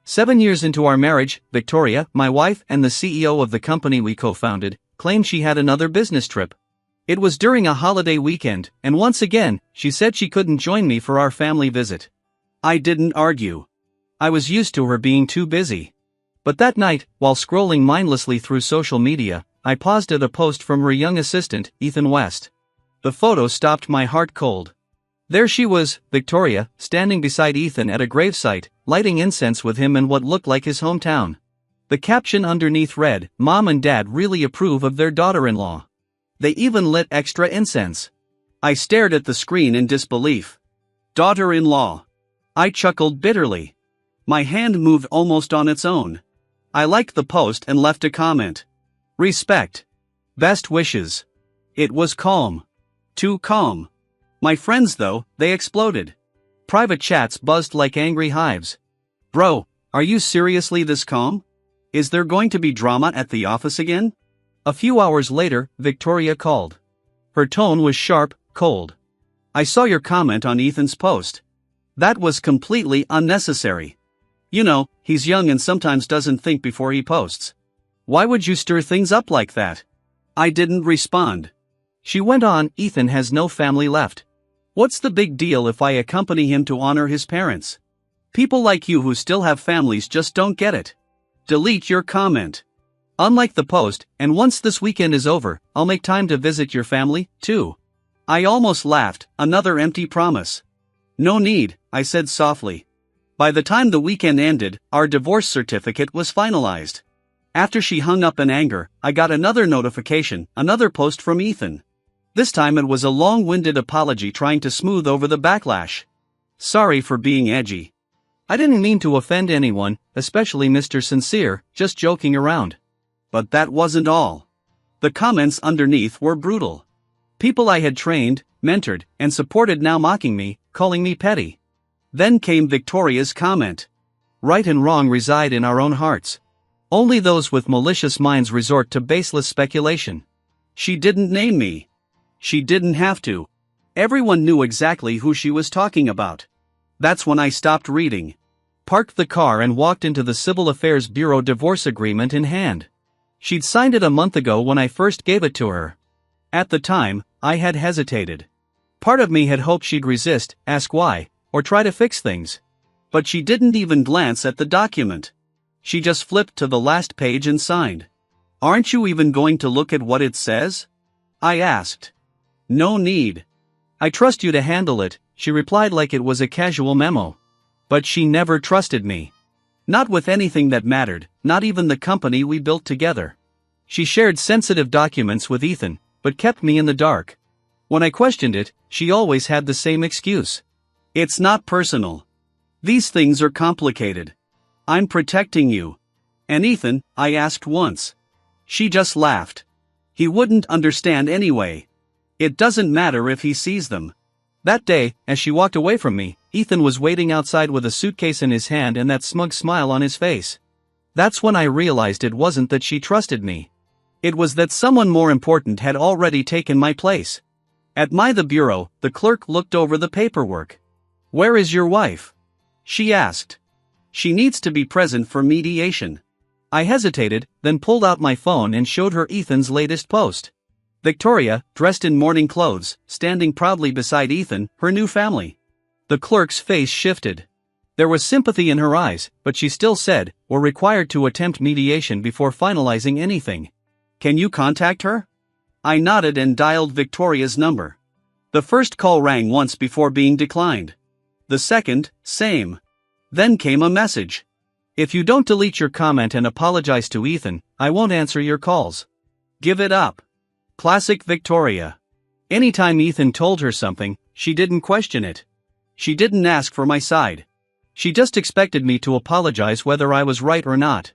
7 years into our marriage, Victoria, my wife and the CEO of the company we co-founded, claimed she had another business trip. It was during a holiday weekend, and once again, she said she couldn't join me for our family visit. I didn't argue. I was used to her being too busy. But that night, while scrolling mindlessly through social media, I paused at a post from her young assistant, Ethan West. The photo stopped my heart cold. There she was, Victoria, standing beside Ethan at a gravesite, lighting incense with him in what looked like his hometown. The caption underneath read, "Mom and Dad really approve of their daughter-in-law. They even lit extra incense." I stared at the screen in disbelief. Daughter-in-law. I chuckled bitterly. My hand moved almost on its own. I liked the post and left a comment. Respect. Best wishes. It was calm. Too calm. My friends though, they exploded. Private chats buzzed like angry hives. Bro, are you seriously this calm? Is there going to be drama at the office again? A few hours later, Victoria called. Her tone was sharp, cold. I saw your comment on Ethan's post. That was completely unnecessary. You know, he's young and sometimes doesn't think before he posts. Why would you stir things up like that? I didn't respond. She went on, Ethan has no family left. What's the big deal if I accompany him to honor his parents? People like you who still have families just don't get it. Delete your comment. Unlike the post, and once this weekend is over, I'll make time to visit your family, too. I almost laughed, another empty promise. No need, I said softly. By the time the weekend ended, our divorce certificate was finalized. After she hung up in anger, I got another notification, another post from Ethan. This time it was a long-winded apology trying to smooth over the backlash. Sorry for being edgy. I didn't mean to offend anyone, especially Mr. Sincere, just joking around. But that wasn't all. The comments underneath were brutal. People I had trained, mentored, and supported now mocking me, calling me petty. Then came Victoria's comment. Right and wrong reside in our own hearts. Only those with malicious minds resort to baseless speculation. She didn't name me. She didn't have to. Everyone knew exactly who she was talking about. That's when I stopped reading. Parked the car and walked into the Civil Affairs Bureau divorce agreement in hand. She'd signed it a month ago when I first gave it to her. At the time, I had hesitated. Part of me had hoped she'd resist, ask why, or try to fix things. But she didn't even glance at the document. She just flipped to the last page and signed. Aren't you even going to look at what it says? I asked. No need. I trust you to handle it, she replied like it was a casual memo. But she never trusted me. Not with anything that mattered, not even the company we built together. She shared sensitive documents with Ethan, but kept me in the dark. When I questioned it, she always had the same excuse. It's not personal. These things are complicated. I'm protecting you. And Ethan, I asked once. She just laughed. He wouldn't understand anyway. It doesn't matter if he sees them. That day, as she walked away from me, Ethan was waiting outside with a suitcase in his hand and that smug smile on his face. That's when I realized it wasn't that she trusted me. It was that someone more important had already taken my place. At the bureau, the clerk looked over the paperwork. Where is your wife? She asked. She needs to be present for mediation. I hesitated, then pulled out my phone and showed her Ethan's latest post. Victoria, dressed in morning clothes, standing proudly beside Ethan, her new family. The clerk's face shifted. There was sympathy in her eyes, but she still said, "We're required to attempt mediation before finalizing anything. Can you contact her?" I nodded and dialed Victoria's number. The first call rang once before being declined. The second, same. Then came a message. If you don't delete your comment and apologize to Ethan, I won't answer your calls. Give it up. Classic Victoria. Anytime Ethan told her something, she didn't question it. She didn't ask for my side. She just expected me to apologize whether I was right or not.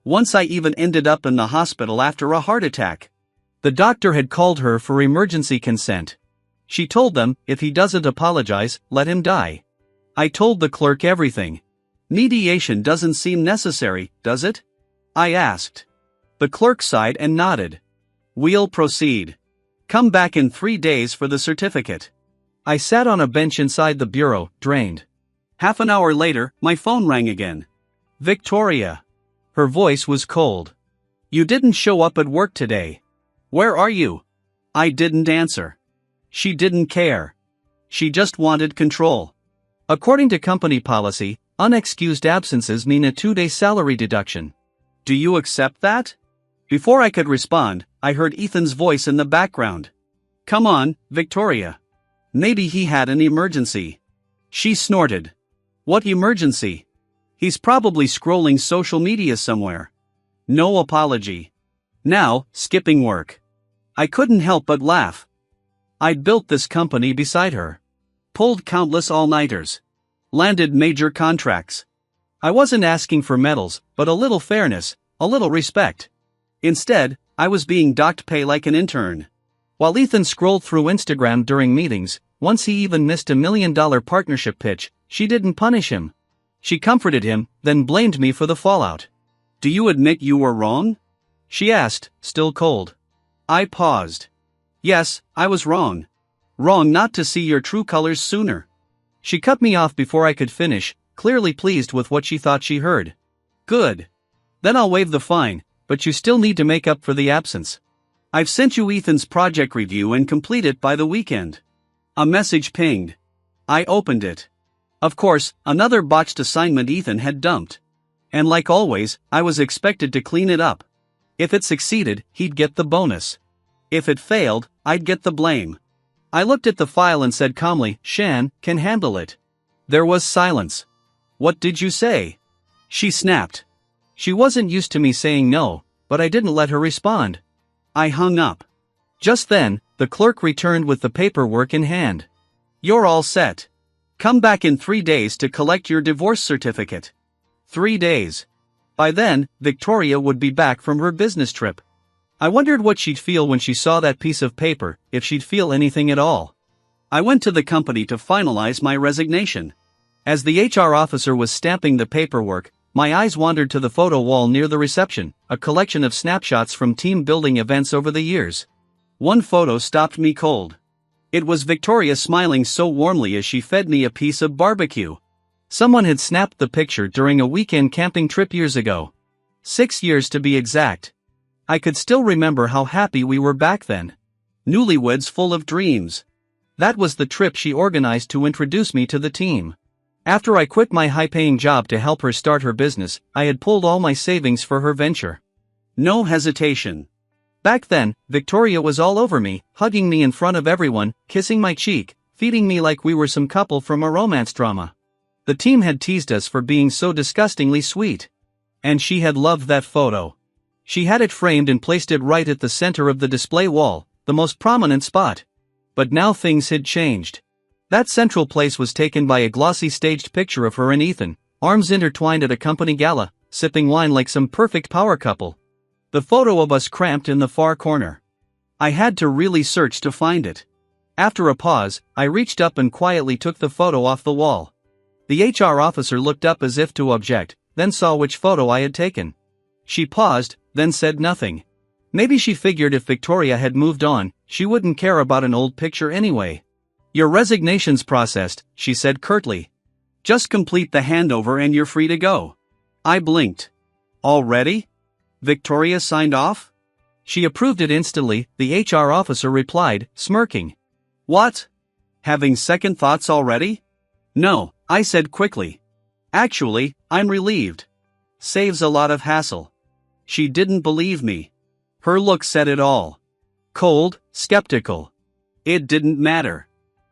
Once I even ended up in the hospital after a heart attack. The doctor had called her for emergency consent. She told them, if he doesn't apologize, let him die. I told the clerk everything. Mediation doesn't seem necessary, does it? I asked. The clerk sighed and nodded. We'll proceed. Come back in 3 days for the certificate. I sat on a bench inside the bureau, drained. Half an hour later, my phone rang again. Victoria. Her voice was cold. You didn't show up at work today. Where are you? I didn't answer. She didn't care. She just wanted control. According to company policy, unexcused absences mean a 2-day salary deduction. Do you accept that? Before I could respond, I heard Ethan's voice in the background. Come on, Victoria. Maybe he had an emergency. She snorted. What emergency? He's probably scrolling social media somewhere. No apology. Now, skipping work. I couldn't help but laugh. I'd built this company beside her. Pulled countless all-nighters. Landed major contracts. I wasn't asking for medals, but a little fairness, a little respect. Instead, I was being docked pay like an intern. While Ethan scrolled through Instagram during meetings, once he even missed $1 million partnership pitch, she didn't punish him. She comforted him, then blamed me for the fallout. Do you admit you were wrong? She asked, still cold. I paused. Yes, I was wrong. Wrong not to see your true colors sooner. She cut me off before I could finish, clearly pleased with what she thought she heard. Good. Then I'll waive the fine, but you still need to make up for the absence. I've sent you Ethan's project review and complete it by the weekend. A message pinged. I opened it. Of course, another botched assignment Ethan had dumped. And like always, I was expected to clean it up. If it succeeded, he'd get the bonus. If it failed, I'd get the blame. I looked at the file and said calmly, Shan can handle it. There was silence. What did you say? She snapped. She wasn't used to me saying no, but I didn't let her respond. I hung up. Just then, the clerk returned with the paperwork in hand. You're all set. Come back in 3 days to collect your divorce certificate. 3 days. By then, Victoria would be back from her business trip. I wondered what she'd feel when she saw that piece of paper, if she'd feel anything at all. I went to the company to finalize my resignation. As the HR officer was stamping the paperwork, my eyes wandered to the photo wall near the reception, a collection of snapshots from team building events over the years. One photo stopped me cold. It was Victoria smiling so warmly as she fed me a piece of barbecue. Someone had snapped the picture during a weekend camping trip years ago. 6 years to be exact. I could still remember how happy we were back then. Newlyweds full of dreams. That was the trip she organized to introduce me to the team. After I quit my high-paying job to help her start her business, I had pulled all my savings for her venture. No hesitation. Back then, Victoria was all over me, hugging me in front of everyone, kissing my cheek, feeding me like we were some couple from a romance drama. The team had teased us for being so disgustingly sweet. And she had loved that photo. She had it framed and placed it right at the center of the display wall, the most prominent spot. But now things had changed. That central place was taken by a glossy staged picture of her and Ethan, arms intertwined at a company gala, sipping wine like some perfect power couple. The photo of us cramped in the far corner. I had to really search to find it. After a pause, I reached up and quietly took the photo off the wall. The HR officer looked up as if to object, then saw which photo I had taken. She paused, then said nothing. Maybe she figured if Victoria had moved on, she wouldn't care about an old picture anyway. Your resignation's processed, she said curtly. Just complete the handover and you're free to go. I blinked. Already? Victoria signed off? She approved it instantly, the HR officer replied, smirking. What? Having second thoughts already? No, I said quickly. Actually, I'm relieved. Saves a lot of hassle. She didn't believe me. Her look said it all. Cold, skeptical. It didn't matter.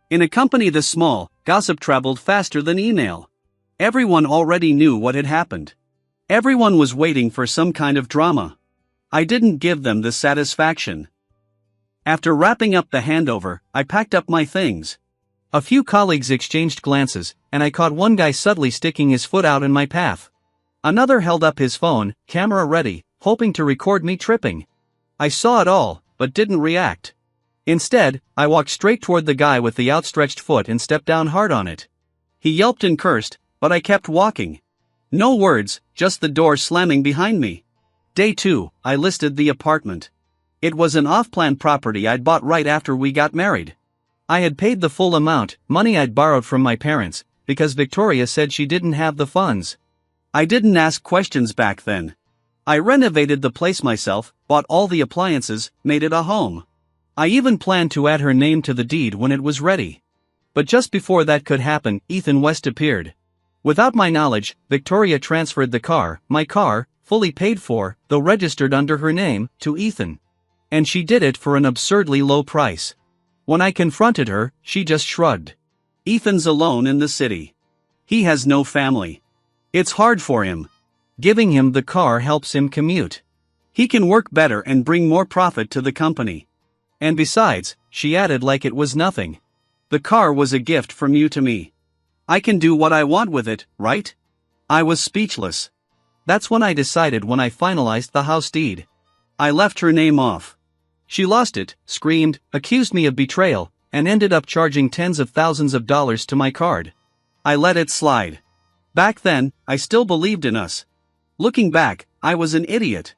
In a company this small, gossip traveled faster than email. Everyone already knew what had happened. Everyone was waiting for some kind of drama. I didn't give them the satisfaction. After wrapping up the handover, I packed up my things. A few colleagues exchanged glances, and I caught one guy subtly sticking his foot out in my path. Another held up his phone, camera ready, hoping to record me tripping. I saw it all, but didn't react. Instead, I walked straight toward the guy with the outstretched foot and stepped down hard on it. He yelped and cursed, but I kept walking. No words, just the door slamming behind me. Day 2, I listed the apartment. It was an off-plan property I'd bought right after we got married. I had paid the full amount, money I'd borrowed from my parents, because Victoria said she didn't have the funds. I didn't ask questions back then. I renovated the place myself, bought all the appliances, made it a home. I even planned to add her name to the deed when it was ready. But just before that could happen, Ethan West appeared. Without my knowledge, Victoria transferred the car, my car, fully paid for, though registered under her name, to Ethan. And she did it for an absurdly low price. When I confronted her, she just shrugged. Ethan's alone in the city. He has no family. It's hard for him. Giving him the car helps him commute. He can work better and bring more profit to the company. And besides, she added like it was nothing. The car was a gift from you to me. I can do what I want with it, right? I was speechless. That's when I decided when I finalized the house deed. I left her name off. She lost it, screamed, accused me of betrayal, and ended up charging tens of thousands of dollars to my card. I let it slide. Back then, I still believed in us. Looking back, I was an idiot.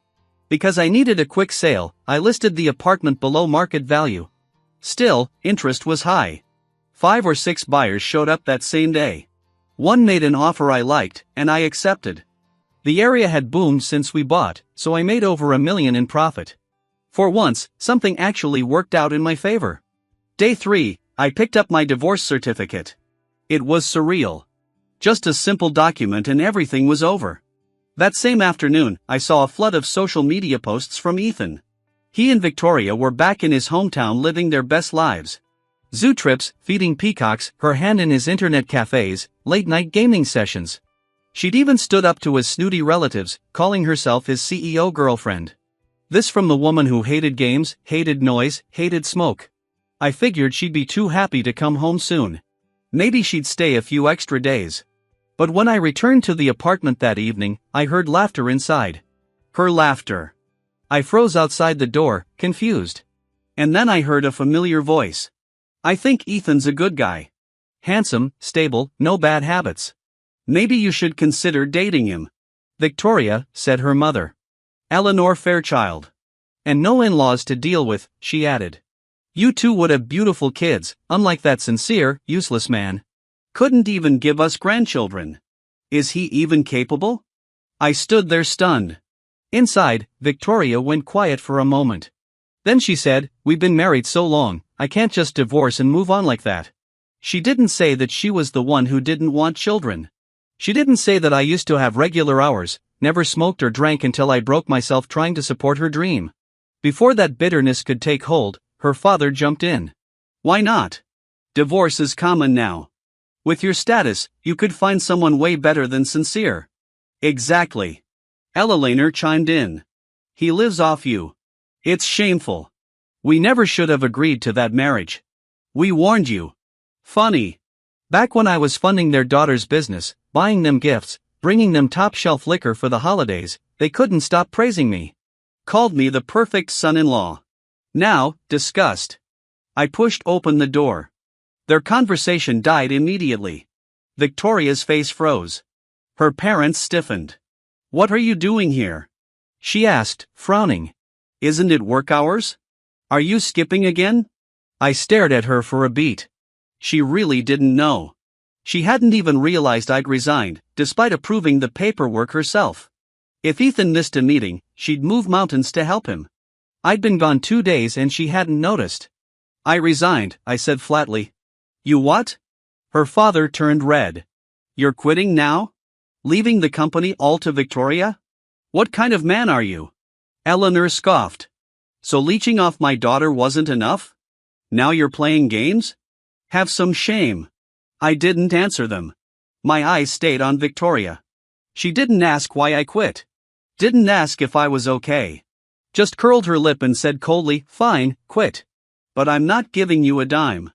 Because I needed a quick sale, I listed the apartment below market value. Still, interest was high. 5 or 6 buyers showed up that same day. One made an offer I liked, and I accepted. The area had boomed since we bought, so I made over $1 million in profit. For once, something actually worked out in my favor. Day 3, I picked up my divorce certificate. It was surreal. Just a simple document and everything was over. That same afternoon, I saw a flood of social media posts from Ethan. He and Victoria were back in his hometown living their best lives. Zoo trips, feeding peacocks, her hand in his internet cafes, late-night gaming sessions. She'd even stood up to his snooty relatives, calling herself his CEO girlfriend. This from the woman who hated games, hated noise, hated smoke. I figured she'd be too happy to come home soon. Maybe she'd stay a few extra days. But when I returned to the apartment that evening, I heard laughter inside. Her laughter. I froze outside the door, confused. And then I heard a familiar voice. I think Ethan's a good guy. Handsome, stable, no bad habits. Maybe you should consider dating him. Victoria, said her mother. Eleanor Fairchild. And no in-laws to deal with, she added. You two would have beautiful kids, unlike that sincere, useless man. Couldn't even give us grandchildren. Is he even capable? I stood there stunned. Inside, Victoria went quiet for a moment. Then she said, we've been married so long, I can't just divorce and move on like that. She didn't say that she was the one who didn't want children. She didn't say that I used to have regular hours, never smoked or drank until I broke myself trying to support her dream. Before that bitterness could take hold, her father jumped in. Why not? Divorce is common now. With your status, you could find someone way better than sincere. Exactly. Eleanor chimed in. He lives off you. It's shameful. We never should have agreed to that marriage. We warned you. Funny. Back when I was funding their daughter's business, buying them gifts, bringing them top-shelf liquor for the holidays, they couldn't stop praising me. Called me the perfect son-in-law. Now, disgust. I pushed open the door. Their conversation died immediately. Victoria's face froze. Her parents stiffened. What are you doing here? She asked, frowning. Isn't it work hours? Are you skipping again? I stared at her for a beat. She really didn't know. She hadn't even realized I'd resigned, despite approving the paperwork herself. If Ethan missed a meeting, she'd move mountains to help him. I'd been gone 2 days and she hadn't noticed. I resigned, I said flatly. You what? Her father turned red. You're quitting now? Leaving the company all to Victoria? What kind of man are you? Eleanor scoffed. So leeching off my daughter wasn't enough? Now you're playing games? Have some shame. I didn't answer them. My eyes stayed on Victoria. She didn't ask why I quit. Didn't ask if I was okay. Just curled her lip and said coldly, fine, quit. But I'm not giving you a dime.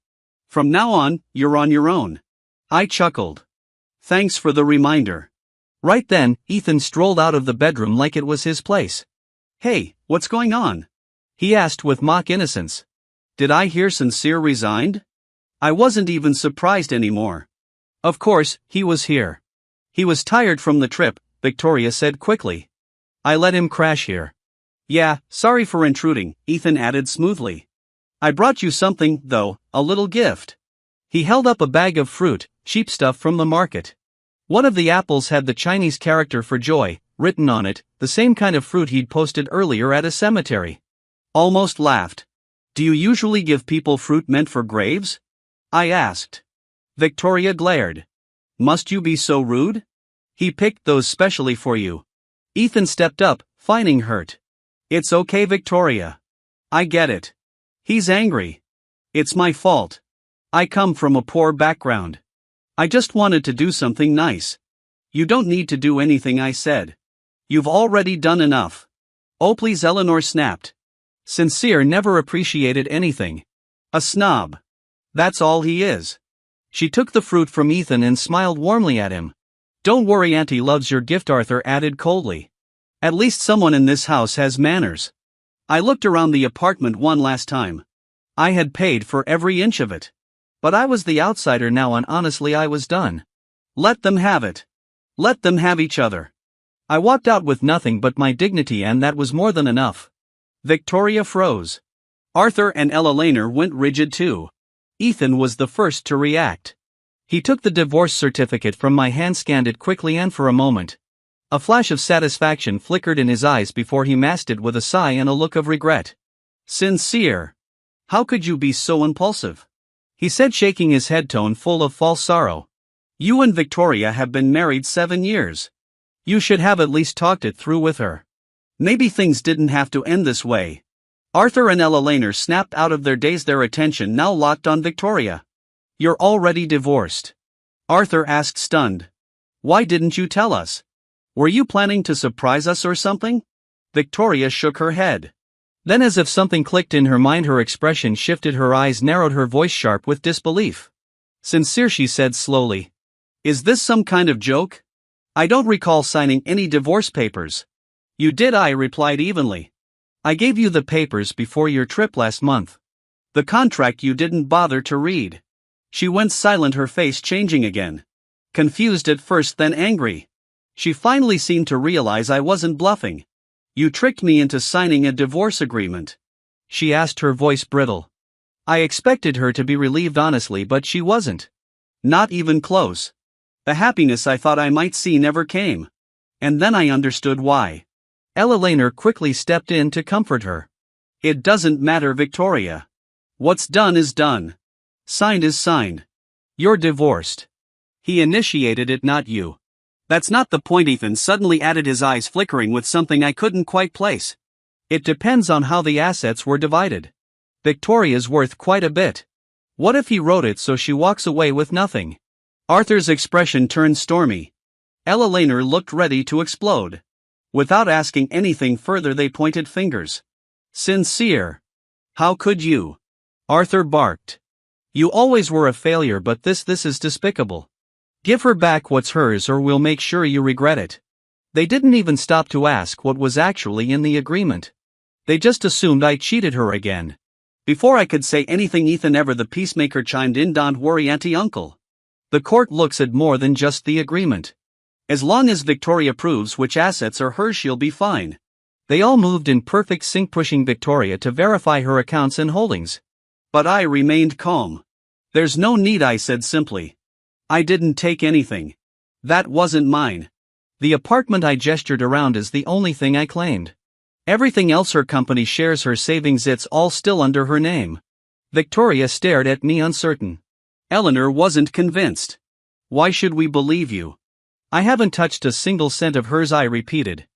From now on, you're on your own. I chuckled. Thanks for the reminder. Right then, Ethan strolled out of the bedroom like it was his place. Hey, what's going on? He asked with mock innocence. Did I hear Sincere resigned? I wasn't even surprised anymore. Of course, he was here. He was tired from the trip, Victoria said quickly. I let him crash here. Yeah, sorry for intruding, Ethan added smoothly. I brought you something, though, a little gift. He held up a bag of fruit, cheap stuff from the market. One of the apples had the Chinese character for joy written on it, the same kind of fruit he'd posted earlier at a cemetery. Almost laughed. Do you usually give people fruit meant for graves? I asked. Victoria glared. Must you be so rude? He picked those specially for you. Ethan stepped up, finding hurt. It's okay, Victoria. I get it. He's angry. It's my fault. I come from a poor background. I just wanted to do something nice. You don't need to do anything, I said. You've already done enough. Oh please, Eleanor snapped. Sincere never appreciated anything. A snob. That's all he is. She took the fruit from Ethan and smiled warmly at him. Don't worry, Auntie loves your gift, Arthur added coldly. At least someone in this house has manners. I looked around the apartment one last time. I had paid for every inch of it. But I was the outsider now, and honestly I was done. Let them have it. Let them have each other. I walked out with nothing but my dignity, and that was more than enough. Victoria froze. Arthur and Eleanor went rigid too. Ethan was the first to react. He took the divorce certificate from my hand, scanned it quickly, and for a moment, a flash of satisfaction flickered in his eyes before he masked it with a sigh and a look of regret. Sincere. How could you be so impulsive? He said, shaking his head, tone full of false sorrow. You and Victoria have been married 7 years. You should have at least talked it through with her. Maybe things didn't have to end this way. Arthur and Eleanor snapped out of their daze, their attention now locked on Victoria. You're already divorced? Arthur asked, stunned. Why didn't you tell us? Were you planning to surprise us or something? Victoria shook her head. Then, as if something clicked in her mind, her expression shifted, her eyes narrowed, her voice sharp with disbelief. Sincere, she said slowly. Is this some kind of joke? I don't recall signing any divorce papers. You did, I replied evenly. I gave you the papers before your trip last month. The contract you didn't bother to read. She went silent, her face changing again. Confused at first, then angry. She finally seemed to realize I wasn't bluffing. You tricked me into signing a divorce agreement. She asked, her voice brittle. I expected her to be relieved, honestly, but she wasn't. Not even close. The happiness I thought I might see never came. And then I understood why. Eleanor quickly stepped in to comfort her. It doesn't matter, Victoria. What's done is done. Signed is signed. You're divorced. He initiated it, not you. That's not the point, Ethan suddenly added, his eyes flickering with something I couldn't quite place. It depends on how the assets were divided. Victoria's worth quite a bit. What if he wrote it so she walks away with nothing? Arthur's expression turned stormy. Eleanor looked ready to explode. Without asking anything further, they pointed fingers. Sincere. How could you? Arthur barked. You always were a failure, but this is despicable. Give her back what's hers, or we'll make sure you regret it. They didn't even stop to ask what was actually in the agreement. They just assumed I cheated her again. Before I could say anything, Ethan, ever the peacemaker, chimed in. Don't worry, Auntie, Uncle. The court looks at more than just the agreement. As long as Victoria proves which assets are hers, she'll be fine. They all moved in perfect sync, pushing Victoria to verify her accounts and holdings. But I remained calm. There's no need, I said simply. I didn't take anything. That wasn't mine. The apartment, I gestured around, is the only thing I claimed. Everything else her company shares, her savings, it's all still under her name. Victoria stared at me, uncertain. Eleanor wasn't convinced. Why should we believe you? I haven't touched a single cent of hers, I repeated.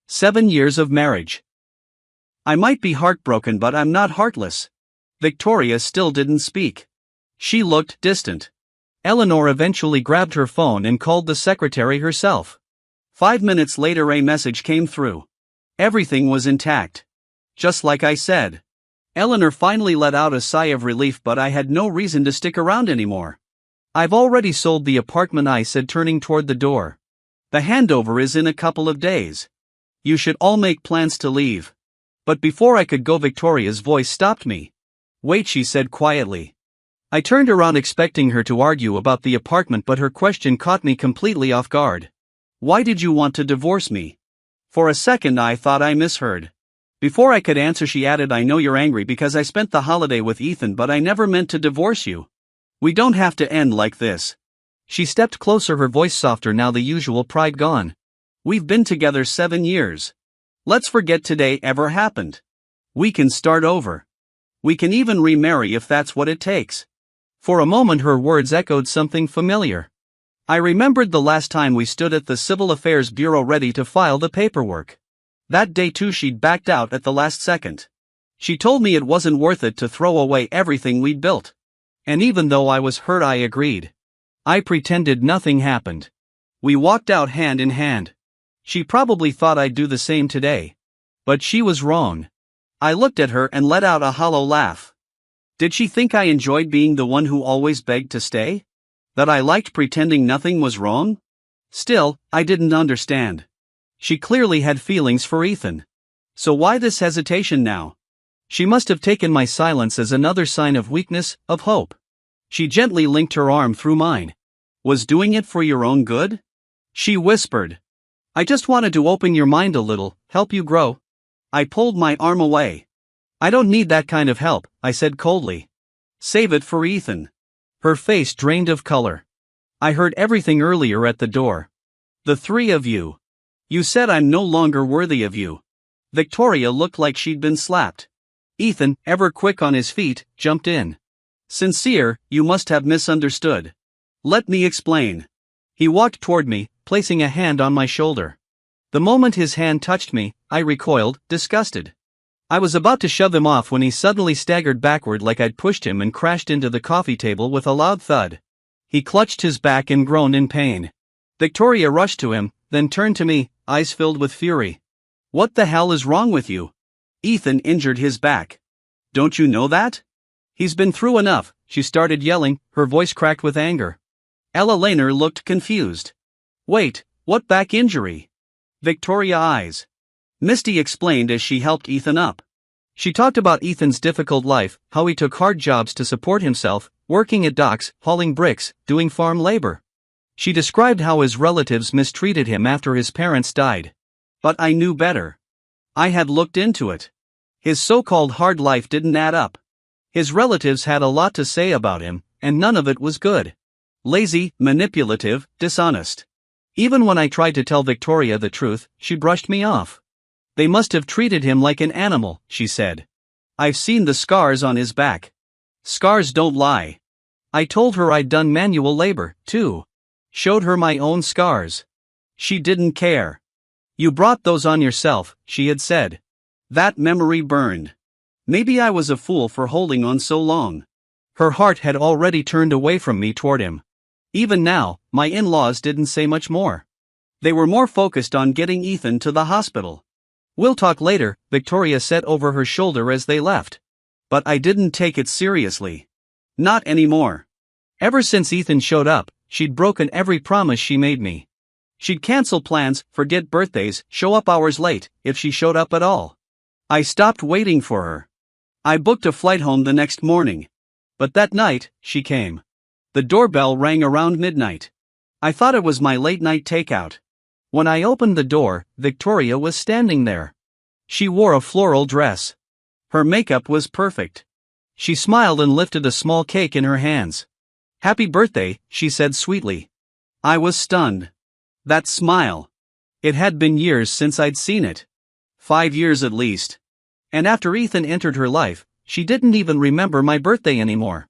7 years of marriage. I might be heartbroken, but I'm not heartless. Victoria still didn't speak. She looked distant. Eleanor eventually grabbed her phone and called the secretary herself. 5 minutes later, a message came through. Everything was intact. Just like I said. Eleanor finally let out a sigh of relief, but I had no reason to stick around anymore. I've already sold the apartment, I said, turning toward the door. The handover is in a couple of days. You should all make plans to leave. But before I could go, Victoria's voice stopped me. Wait, she said quietly. I turned around expecting her to argue about the apartment, but her question caught me completely off guard. Why did you want to divorce me? For a second I thought I misheard. Before I could answer, she added, I know you're angry because I spent the holiday with Ethan, but I never meant to divorce you. We don't have to end like this. She stepped closer, her voice softer now, the usual pride gone. We've been together 7 years. Let's forget today ever happened. We can start over. We can even remarry if that's what it takes. For a moment her words echoed something familiar. I remembered the last time we stood at the Civil Affairs Bureau ready to file the paperwork. That day too she'd backed out at the last second. She told me it wasn't worth it to throw away everything we'd built. And even though I was hurt, I agreed. I pretended nothing happened. We walked out hand in hand. She probably thought I'd do the same today. But she was wrong. I looked at her and let out a hollow laugh. Did she think I enjoyed being the one who always begged to stay? That I liked pretending nothing was wrong? Still, I didn't understand. She clearly had feelings for Ethan. So why this hesitation now? She must have taken my silence as another sign of weakness, of hope. She gently linked her arm through mine. Was doing it for your own good? She whispered. I just wanted to open your mind a little, help you grow. I pulled my arm away. I don't need that kind of help, I said coldly. Save it for Ethan. Her face drained of color. I heard everything earlier at the door. The three of you. You said I'm no longer worthy of you. Victoria looked like she'd been slapped. Ethan, ever quick on his feet, jumped in. Sincere, you must have misunderstood. Let me explain. He walked toward me, placing a hand on my shoulder. The moment his hand touched me, I recoiled, disgusted. I was about to shove him off when he suddenly staggered backward like I'd pushed him and crashed into the coffee table with a loud thud. He clutched his back and groaned in pain. Victoria rushed to him, then turned to me, eyes filled with fury. What the hell is wrong with you? Ethan injured his back. Don't you know that? He's been through enough, she started yelling, her voice cracked with anger. Ella Lehner looked confused. Wait, what back injury? Victoria eyes. Misty explained as she helped Ethan up. She talked about Ethan's difficult life, how he took hard jobs to support himself, working at docks, hauling bricks, doing farm labor. She described how his relatives mistreated him after his parents died. But I knew better. I had looked into it. His so-called hard life didn't add up. His relatives had a lot to say about him, and none of it was good. Lazy, manipulative, dishonest. Even when I tried to tell Victoria the truth, she brushed me off. They must have treated him like an animal, she said. I've seen the scars on his back. Scars don't lie. I told her I'd done manual labor, too. Showed her my own scars. She didn't care. You brought those on yourself, she had said. That memory burned. Maybe I was a fool for holding on so long. Her heart had already turned away from me toward him. Even now, my in-laws didn't say much more. They were more focused on getting Ethan to the hospital. We'll talk later, Victoria said over her shoulder as they left. But I didn't take it seriously. Not anymore. Ever since Ethan showed up, she'd broken every promise she made me. She'd cancel plans, forget birthdays, show up hours late, if she showed up at all. I stopped waiting for her. I booked a flight home the next morning. But that night, she came. The doorbell rang around midnight. I thought it was my late-night takeout. When I opened the door, Victoria was standing there. She wore a floral dress. Her makeup was perfect. She smiled and lifted a small cake in her hands. "Happy birthday," she said sweetly. I was stunned. That smile. It had been years since I'd seen it. 5 years at least. And after Ethan entered her life, she didn't even remember my birthday anymore.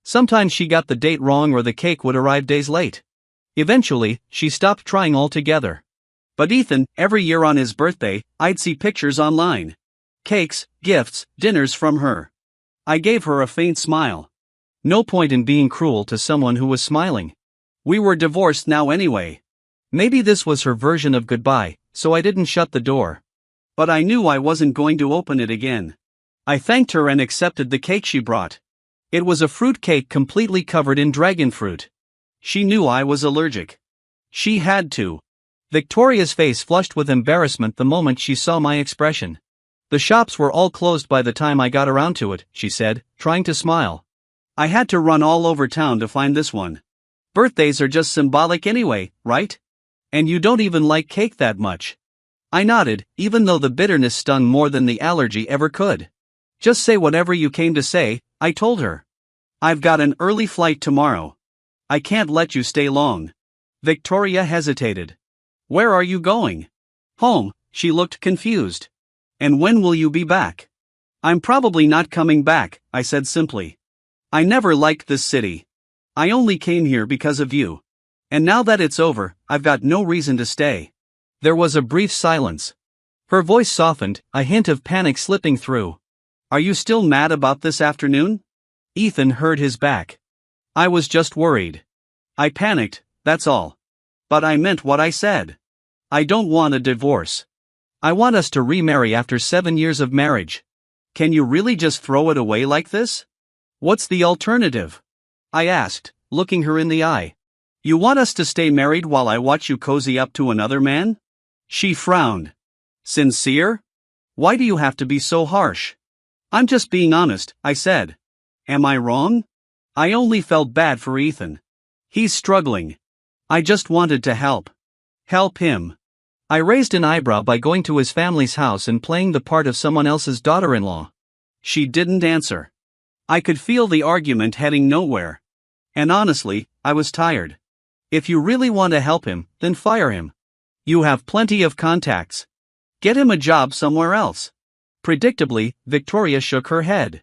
Sometimes she got the date wrong or the cake would arrive days late. Eventually, she stopped trying altogether. But Ethan, every year on his birthday, I'd see pictures online. Cakes, gifts, dinners from her. I gave her a faint smile. No point in being cruel to someone who was smiling. We were divorced now anyway. Maybe this was her version of goodbye, so I didn't shut the door. But I knew I wasn't going to open it again. I thanked her and accepted the cake she brought. It was a fruit cake completely covered in dragon fruit. She knew I was allergic. She had to. Victoria's face flushed with embarrassment the moment she saw my expression. "The shops were all closed by the time I got around to it," she said, trying to smile. "I had to run all over town to find this one. Birthdays are just symbolic anyway, right? And you don't even like cake that much." I nodded, even though the bitterness stung more than the allergy ever could. "Just say whatever you came to say," I told her. "I've got an early flight tomorrow." I can't let you stay long. Victoria hesitated. Where are you going? Home, she looked confused. And when will you be back? I'm probably not coming back, I said simply. I never liked this city. I only came here because of you. And now that it's over, I've got no reason to stay. There was a brief silence. Her voice softened, a hint of panic slipping through. Are you still mad about this afternoon? Ethan heard his back. I was just worried. I panicked, that's all. But I meant what I said. I don't want a divorce. I want us to remarry after 7 years of marriage. Can you really just throw it away like this? What's the alternative? I asked, looking her in the eye. You want us to stay married while I watch you cozy up to another man? She frowned. Sincere? Why do you have to be so harsh? I'm just being honest, I said. Am I wrong? I only felt bad for Ethan. He's struggling. I just wanted to help. Help him. I raised an eyebrow by going to his family's house and playing the part of someone else's daughter-in-law. She didn't answer. I could feel the argument heading nowhere. And honestly, I was tired. If you really want to help him, then fire him. You have plenty of contacts. Get him a job somewhere else. Predictably, Victoria shook her head.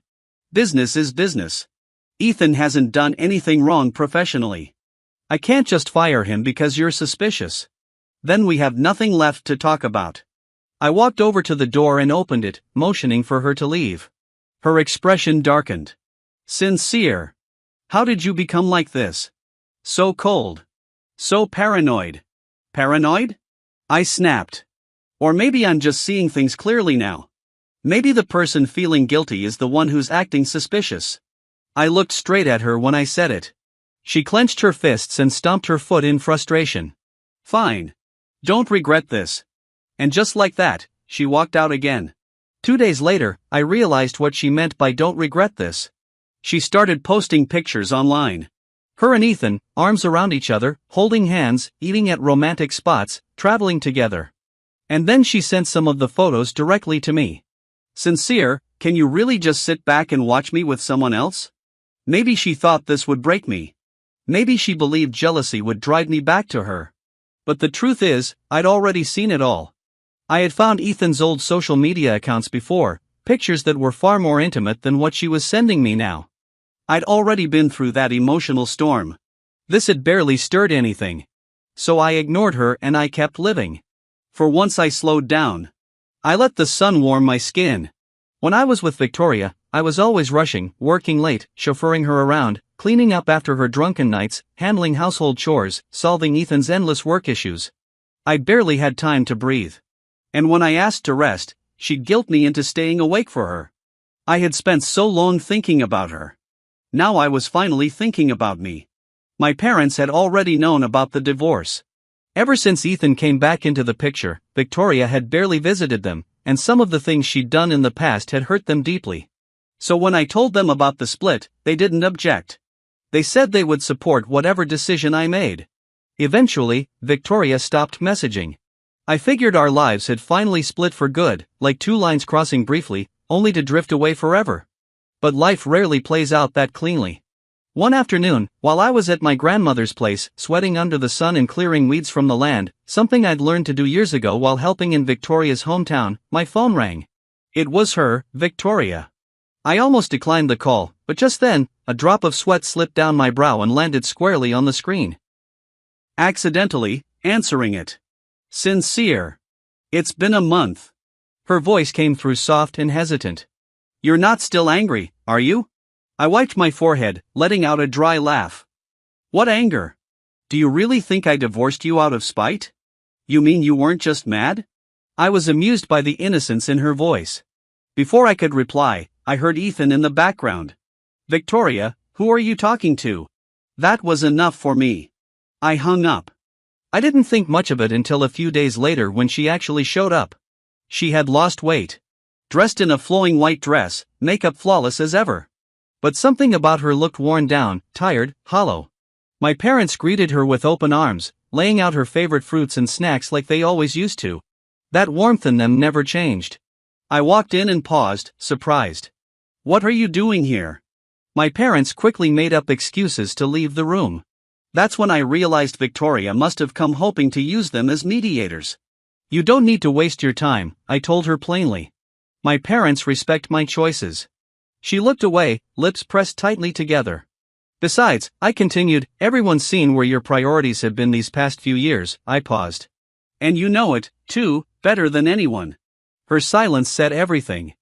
Business is business. Ethan hasn't done anything wrong professionally. I can't just fire him because you're suspicious. Then we have nothing left to talk about. I walked over to the door and opened it, motioning for her to leave. Her expression darkened. Sincere. How did you become like this? So cold. So paranoid. Paranoid? I snapped. Or maybe I'm just seeing things clearly now. Maybe the person feeling guilty is the one who's acting suspicious. I looked straight at her when I said it. She clenched her fists and stomped her foot in frustration. Fine. Don't regret this. And just like that, she walked out again. 2 days later, I realized what she meant by don't regret this. She started posting pictures online. Her and Ethan, arms around each other, holding hands, eating at romantic spots, traveling together. And then she sent some of the photos directly to me. Sincere, can you really just sit back and watch me with someone else? Maybe she thought this would break me. Maybe she believed jealousy would drive me back to her. But the truth is, I'd already seen it all. I had found Ethan's old social media accounts before, pictures that were far more intimate than what she was sending me now. I'd already been through that emotional storm. This had barely stirred anything. So I ignored her and I kept living. For once I slowed down. I let the sun warm my skin. When I was with Victoria, I was always rushing, working late, chauffeuring her around, cleaning up after her drunken nights, handling household chores, solving Ethan's endless work issues. I barely had time to breathe. And when I asked to rest, she'd guilt me into staying awake for her. I had spent so long thinking about her. Now I was finally thinking about me. My parents had already known about the divorce. Ever since Ethan came back into the picture, Victoria had barely visited them, and some of the things she'd done in the past had hurt them deeply. So when I told them about the split, they didn't object. They said they would support whatever decision I made. Eventually, Victoria stopped messaging. I figured our lives had finally split for good, like two lines crossing briefly, only to drift away forever. But life rarely plays out that cleanly. One afternoon, while I was at my grandmother's place, sweating under the sun and clearing weeds from the land, something I'd learned to do years ago while helping in Victoria's hometown, my phone rang. It was her, Victoria. I almost declined the call, but just then, a drop of sweat slipped down my brow and landed squarely on the screen. Accidentally, answering it. Sincere. It's been a month. Her voice came through soft and hesitant. You're not still angry, are you? I wiped my forehead, letting out a dry laugh. What anger? Do you really think I divorced you out of spite? You mean you weren't just mad? I was amused by the innocence in her voice. Before I could reply, I heard Ethan in the background. Victoria, who are you talking to? That was enough for me. I hung up. I didn't think much of it until a few days later when she actually showed up. She had lost weight. Dressed in a flowing white dress, makeup flawless as ever. But something about her looked worn down, tired, hollow. My parents greeted her with open arms, laying out her favorite fruits and snacks like they always used to. That warmth in them never changed. I walked in and paused, surprised. What are you doing here? My parents quickly made up excuses to leave the room. That's when I realized Victoria must have come hoping to use them as mediators. You don't need to waste your time, I told her plainly. My parents respect my choices. She looked away, lips pressed tightly together. Besides, I continued, everyone's seen where your priorities have been these past few years. I paused. And you know it, too, better than anyone. Her silence said everything.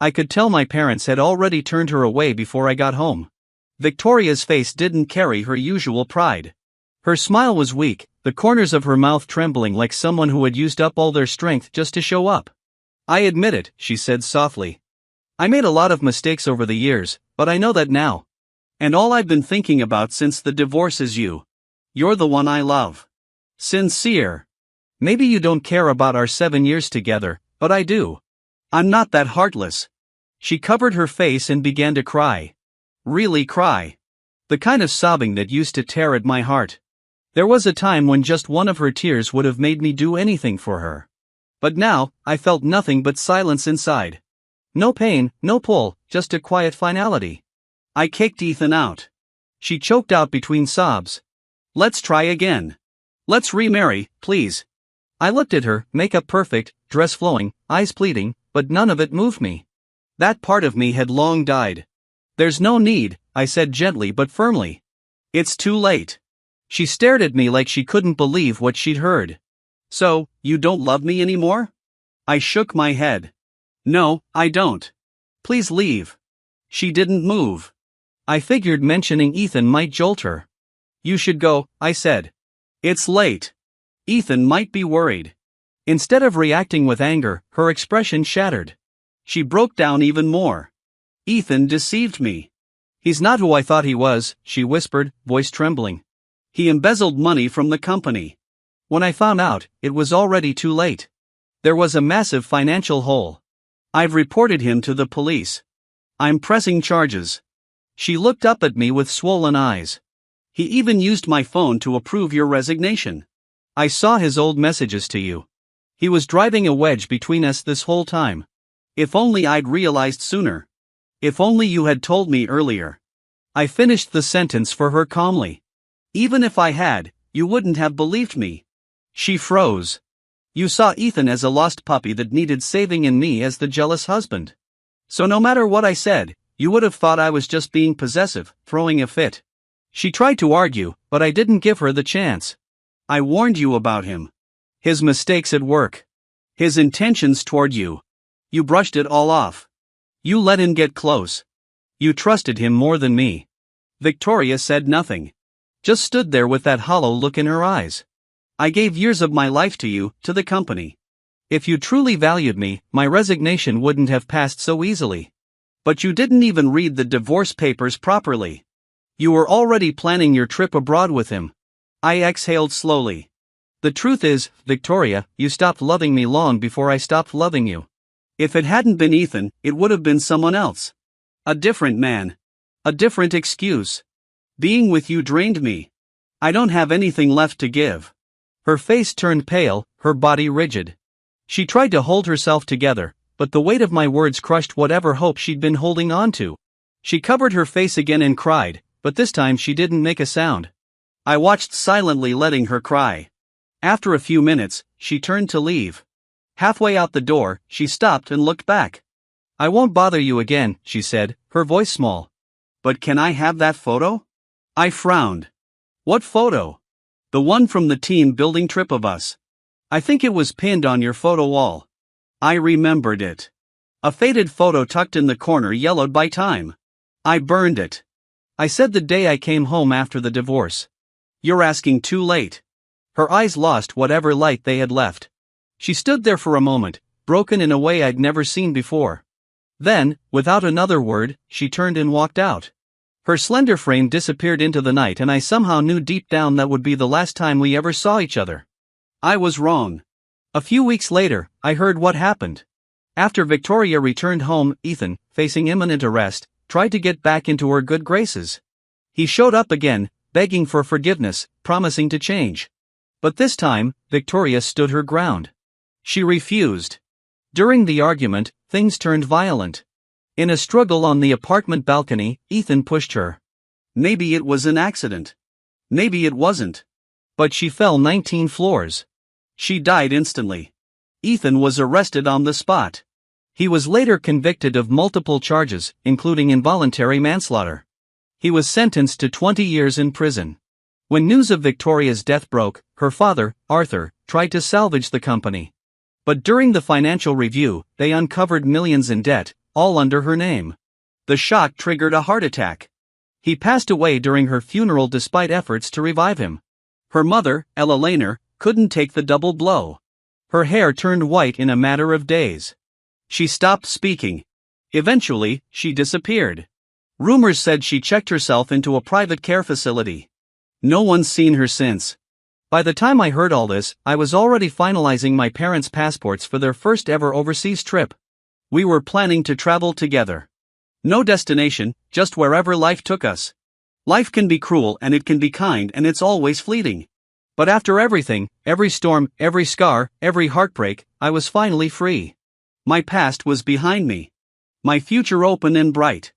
I could tell my parents had already turned her away before I got home. Victoria's face didn't carry her usual pride. Her smile was weak, the corners of her mouth trembling like someone who had used up all their strength just to show up. I admit it, she said softly. I made a lot of mistakes over the years, but I know that now. And all I've been thinking about since the divorce is you. You're the one I love. Sincere. Maybe you don't care about our 7 years together, but I do. I'm not that heartless. She covered her face and began to cry. Really cry. The kind of sobbing that used to tear at my heart. There was a time when just one of her tears would have made me do anything for her. But now, I felt nothing but silence inside. No pain, no pull, just a quiet finality. I kicked Ethan out. She choked out between sobs. Let's try again. Let's remarry, please. I looked at her, makeup perfect, dress flowing, eyes pleading, but none of it moved me. That part of me had long died. There's no need, I said gently but firmly. It's too late. She stared at me like she couldn't believe what she'd heard. So, you don't love me anymore? I shook my head. No, I don't. Please leave. She didn't move. I figured mentioning Ethan might jolt her. You should go, I said. It's late. Ethan might be worried. Instead of reacting with anger, her expression shattered. She broke down even more. Ethan deceived me. He's not who I thought he was, she whispered, voice trembling. He embezzled money from the company. When I found out, it was already too late. There was a massive financial hole. I've reported him to the police. I'm pressing charges. She looked up at me with swollen eyes. He even used my phone to approve your resignation. I saw his old messages to you. He was driving a wedge between us this whole time. If only I'd realized sooner. If only you had told me earlier. I finished the sentence for her calmly. Even if I had, you wouldn't have believed me. She froze. You saw Ethan as a lost puppy that needed saving and me as the jealous husband. So no matter what I said, you would have thought I was just being possessive, throwing a fit. She tried to argue, but I didn't give her the chance. I warned you about him. His mistakes at work. His intentions toward you. You brushed it all off. You let him get close. You trusted him more than me. Victoria said nothing. Just stood there with that hollow look in her eyes. I gave years of my life to you, to the company. If you truly valued me, my resignation wouldn't have passed so easily. But you didn't even read the divorce papers properly. You were already planning your trip abroad with him. I exhaled slowly. The truth is, Victoria, you stopped loving me long before I stopped loving you. If it hadn't been Ethan, it would have been someone else. A different man. A different excuse. Being with you drained me. I don't have anything left to give. Her face turned pale, her body rigid. She tried to hold herself together, but the weight of my words crushed whatever hope she'd been holding on to. She covered her face again and cried, but this time she didn't make a sound. I watched silently, letting her cry. After a few minutes, she turned to leave. Halfway out the door, she stopped and looked back. I won't bother you again, she said, her voice small. But can I have that photo? I frowned. What photo? The one from the team building trip of us. I think it was pinned on your photo wall. I remembered it. A faded photo tucked in the corner, yellowed by time. I burned it. I said the day I came home after the divorce. You're asking too late. Her eyes lost whatever light they had left. She stood there for a moment, broken in a way I'd never seen before. Then, without another word, she turned and walked out. Her slender frame disappeared into the night, and I somehow knew deep down that would be the last time we ever saw each other. I was wrong. A few weeks later, I heard what happened. After Victoria returned home, Ethan, facing imminent arrest, tried to get back into her good graces. He showed up again, begging for forgiveness, promising to change. But this time, Victoria stood her ground. She refused. During the argument, things turned violent. In a struggle on the apartment balcony, Ethan pushed her. Maybe it was an accident. Maybe it wasn't. But she fell 19 floors. She died instantly. Ethan was arrested on the spot. He was later convicted of multiple charges, including involuntary manslaughter. He was sentenced to 20 years in prison. When news of Victoria's death broke, her father, Arthur, tried to salvage the company. But during the financial review, they uncovered millions in debt, all under her name. The shock triggered a heart attack. He passed away during her funeral despite efforts to revive him. Her mother, Ella Lehner, couldn't take the double blow. Her hair turned white in a matter of days. She stopped speaking. Eventually, she disappeared. Rumors said she checked herself into a private care facility. No one's seen her since. By the time I heard all this, I was already finalizing my parents' passports for their first ever overseas trip. We were planning to travel together. No destination, just wherever life took us. Life can be cruel and it can be kind and it's always fleeting. But after everything, every storm, every scar, every heartbreak, I was finally free. My past was behind me. My future open and bright.